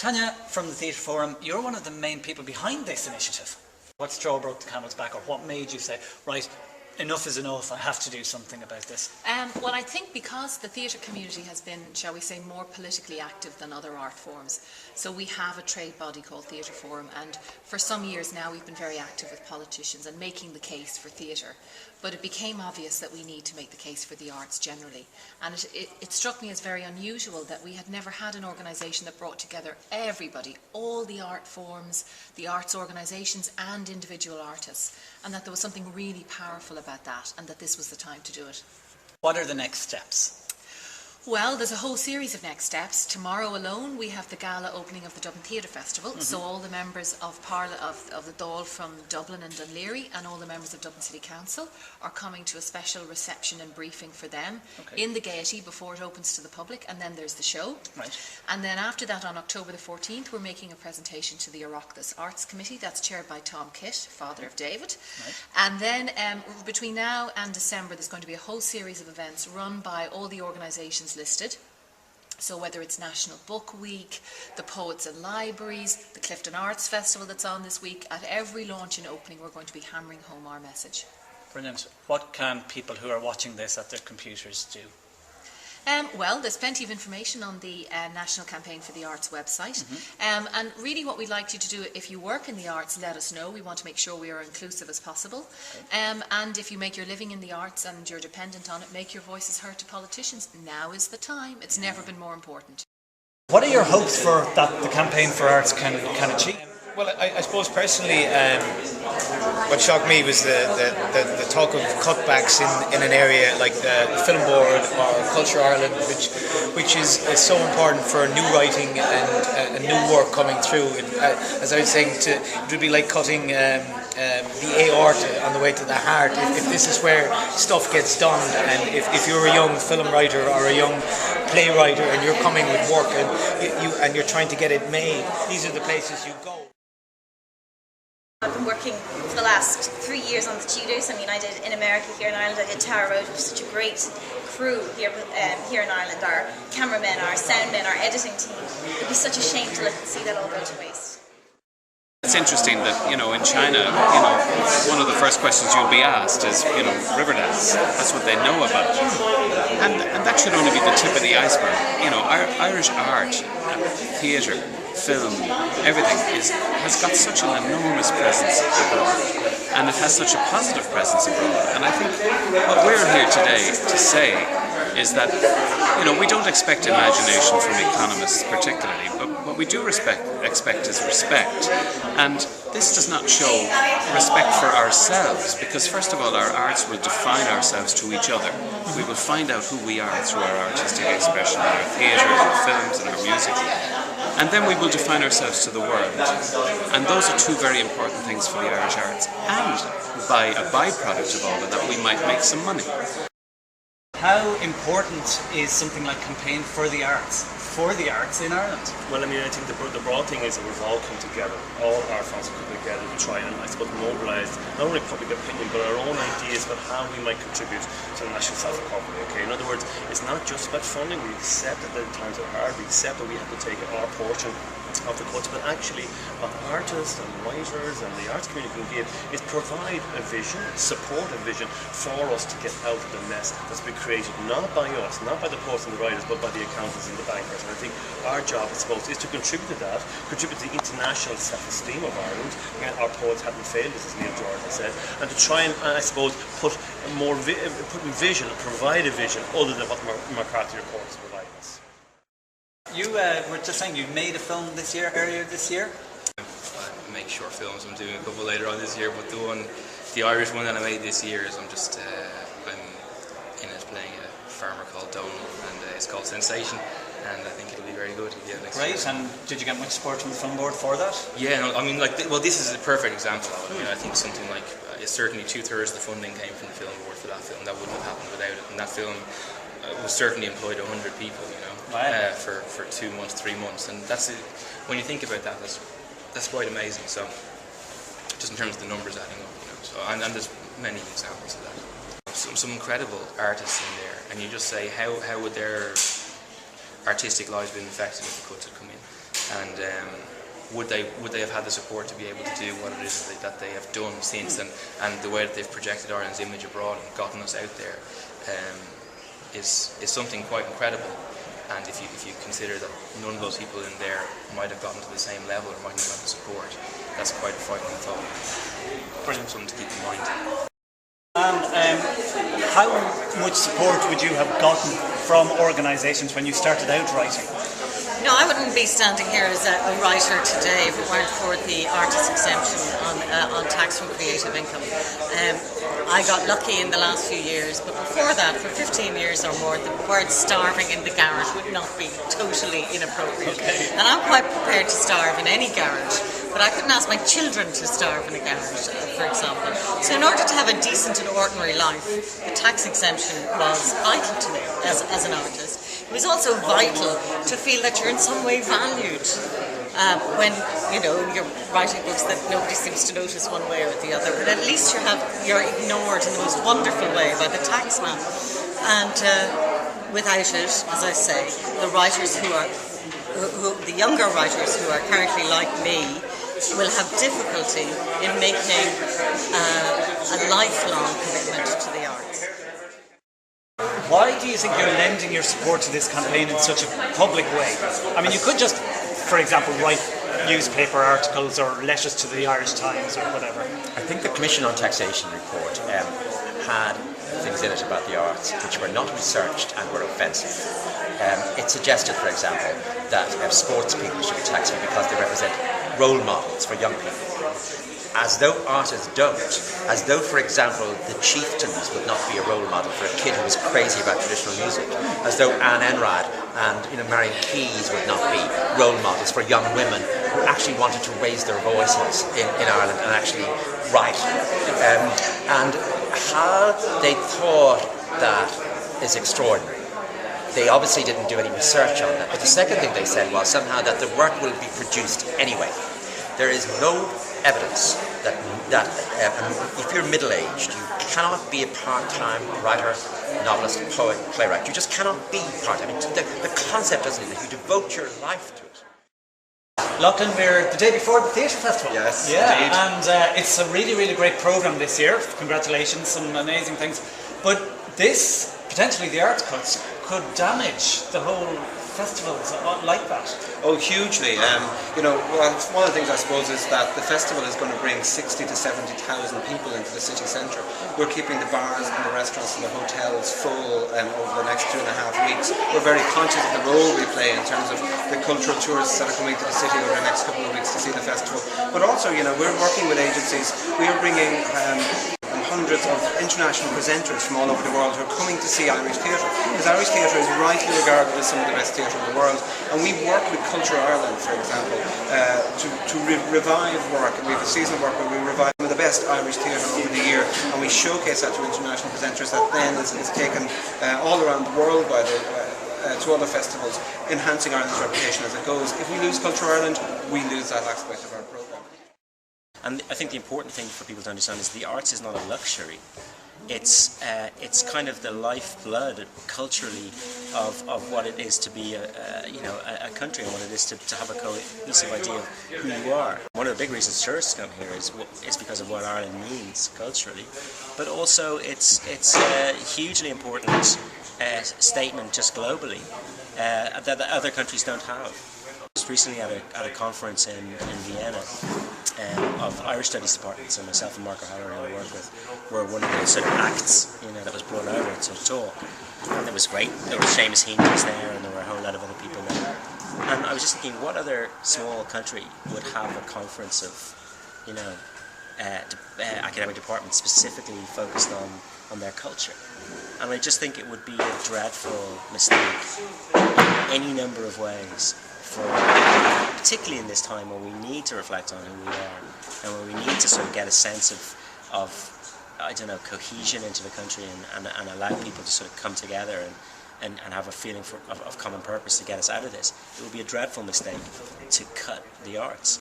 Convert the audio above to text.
Tania, from the Theatre Forum, you're one of the main people behind this initiative. What straw broke the camel's back, or what made you say, right, enough is enough, I have to do something about this? Well, I think because the theatre community has been, shall we say, more politically active than other art forms. So we have a trade body called Theatre Forum, and for some years now we've been very active with politicians and making the case for theatre. But it became obvious that we need to make the case for the arts generally. And it struck me as very unusual that we had never had an organisation that brought together everybody, all the art forms, the arts organisations and individual artists, and that there was something really powerful about that, and that this was the time to do it. What are the next steps? Well, there's a whole series of next steps. Tomorrow alone we have the gala opening of the Dublin Theatre Festival. So all the members of the Dáil from Dublin and Dún Laoghaire and all the members of Dublin City Council are coming to a special reception and briefing for them in the Gaiety before it opens to the public, and then there's the show. Right. And then after that, on October the 14th, we're making a presentation to the Oireachtas Arts Committee. That's chaired by Tom Kitt, father of David. Right. And then between now and December there's going to be a whole series of events run by all the organisations listed. So whether it's National Book Week, the Poets and Libraries, the Clifton Arts Festival that's on this week, at every launch and opening we're going to be hammering home our message. Brilliant. What can people who are watching this at their computers do? Well, there's plenty of information on the National Campaign for the Arts website. And really what we'd like you to do, if you work in the arts, let us know. We want to make sure we are inclusive as possible. And if you make your living in the arts and you're dependent on it, make your voices heard to politicians. Now is the time. It's never been more important. What are your hopes for that the Campaign for Arts can achieve? Well, I suppose personally, what shocked me was the talk of cutbacks in an area like the Film Board or Culture Ireland, which is so important for new writing and new work coming through. As I was saying, it would be like cutting the aorta on the way to the heart. If this is where stuff gets done, and if you're a young film writer or a young playwright and you're coming with work and you're trying to get it made, these are the places you go. I've been working for the last 3 years on the Tudors. I mean, I did in America, here in Ireland, I did Tower Road with such a great crew here in Ireland. Our cameramen, our soundmen, our editing team. It would be such a shame to let them see that all go to waste. It's interesting that, in China, one of the first questions you'll be asked is, Riverdance. That's what they know about it. And that should only be the tip of the iceberg. Irish art, theatre, film, everything has got such an enormous presence abroad, and it has such a positive presence abroad. And I think what we're here today to say is that, we don't expect imagination from economists particularly, but what we do expect is respect. And this does not show respect for ourselves, because first of all our arts will define ourselves to each other. We will find out who we are through our artistic expression, our theatre, our films and our music. And then we will define ourselves to the world. And those are two very important things for the Irish arts. And by a byproduct of all of that, we might make some money. How important is something like Campaign for the Arts in Ireland? Well, I think the broad thing is that we've all come together, all art forms have come together to try and, I suppose, mobilise not only public opinion but our own ideas about how we might contribute to the national self-recovery. Okay, in other words, it's not just about funding. We accept that the times are hard. We accept that we have to take our portion of the cuts, but actually what artists and writers and the arts community can give is provide a vision, support a vision for us to get out of the mess that's been created not by us, not by the poets and the writers, but by the accountants and the bankers. And I think our job, I suppose, is to contribute to that, contribute to the international self-esteem of Ireland. Again, our poets haven't failed, as Neil Jordan said, and to try and, I suppose, put in vision, provide a vision other than what the McCarthy report is providing us. You were just saying you made a film earlier this year? I make short films. I'm doing a couple later on this year, but the Irish one that I made this year is I'm in it playing a farmer called Donal, and it's called Sensation, and I think it'll be very good. Yeah, Great. And did you get much support from the film board for that? Yeah, this is a perfect example of it. I think something like certainly 2/3 of the funding came from the film board for that film. That wouldn't have happened without it, and that film was certainly employed 100 people. Wow. For 2 months, 3 months, and that's it. When you think about that, that's quite amazing. So, just in terms of the numbers adding up, So, and there's many examples of that. Some incredible artists in there, and you just say how would their artistic lives been affected if the cuts had come in? and would they have had the support to be able to do what it is that they have done since, and the way that they've projected Ireland's image abroad and gotten us out there is something quite incredible. And if you consider that none of those people in there might have gotten to the same level or might have gotten the support, that's quite a frightening thought. Brilliant, something to keep in mind. And how much support would you have gotten from organisations when you started out writing? No, I wouldn't be standing here as a writer today if it weren't for the artist exemption on tax from creative income. I got lucky in the last few years, but before that, for 15 years or more, the word starving in the garage would not be totally inappropriate. Okay. And I'm quite prepared to starve in any garage, but I couldn't ask my children to starve in a garage, for example. So in order to have a decent and ordinary life, the tax exemption was vital to me as an artist. It was also vital to feel that you're in some way valued when you're writing books that nobody seems to notice one way or the other, but at least you're ignored in the most wonderful way by the taxman. And without it, as I say, the writers the younger writers who are currently like me will have difficulty in making a lifelong commitment to the arts. Why do you think you're lending your support to this campaign in such a public way? I mean, you could just, for example, write newspaper articles or letters to the Irish Times or whatever. I think the Commission on Taxation report had things in it about the arts which were not researched and were offensive. It suggested, for example, that sports people should be taxed because they represent role models for young people. As though artists don't. As though, for example, the Chieftains would not be a role model for a kid who was crazy about traditional music. As though Enright and Marion Keyes would not be role models for young women who actually wanted to raise their voices in Ireland and actually write. And how they thought that is extraordinary. They obviously didn't do any research on that. But the second thing they said was somehow that the work will be produced anyway. There is no evidence that if you're middle-aged, you cannot be a part-time writer, novelist, poet, playwright. You just cannot be part-time. I mean, the concept doesn't that you devote your life to it. Loughlin, we're the day before the Theatre Festival. Yes, yeah, indeed. And it's a really, really great programme this year. Congratulations, some amazing things. But this, potentially the arts cuts, could damage the whole festivals like that. Oh, hugely. Well, one of the things I suppose is that the festival is going to bring 60,000 to 70,000 people into the city centre. We're keeping the bars and the restaurants and the hotels full over the next 2.5 weeks. We're very conscious of the role we play in terms of the cultural tourists that are coming to the city over the next couple of weeks to see the festival. But also, we're working with agencies. We are bringing hundreds of international presenters from all over the world who are coming to see Irish theatre, because Irish theatre is rightly regarded as some of the best theatre in the world, and we work with Culture Ireland, for example, to revive work, and we have a season of work where we revive some of the best Irish theatre over the year, and we showcase that to international presenters that then is taken all around the world by to other festivals, enhancing Ireland's reputation as it goes. If we lose Culture Ireland, we lose that aspect of our programme. And I think the important thing for people to understand is the arts is not a luxury. It's kind of the lifeblood culturally of what it is to be a country and what it is to have a cohesive idea of who you are. One of the big reasons tourists come here is because of what Ireland means culturally, but also it's a hugely important statement just globally that other countries don't have. Just recently at a conference in Vienna of Irish Studies departments, and myself and Mark O'Halloran, who I work with, were one of the sort of acts that was brought over to talk, and it was great. There was Seamus Heaney was there, and there were a whole lot of other people there. And I was just thinking, what other small country would have a conference of, academic departments specifically focused on their culture? And I just think it would be a dreadful mistake in any number of ways. Particularly in this time where we need to reflect on who we are and where we need to sort of get a sense of cohesion into the country and allow people to sort of come together and have a feeling of common purpose to get us out of this. It would be a dreadful mistake to cut the arts.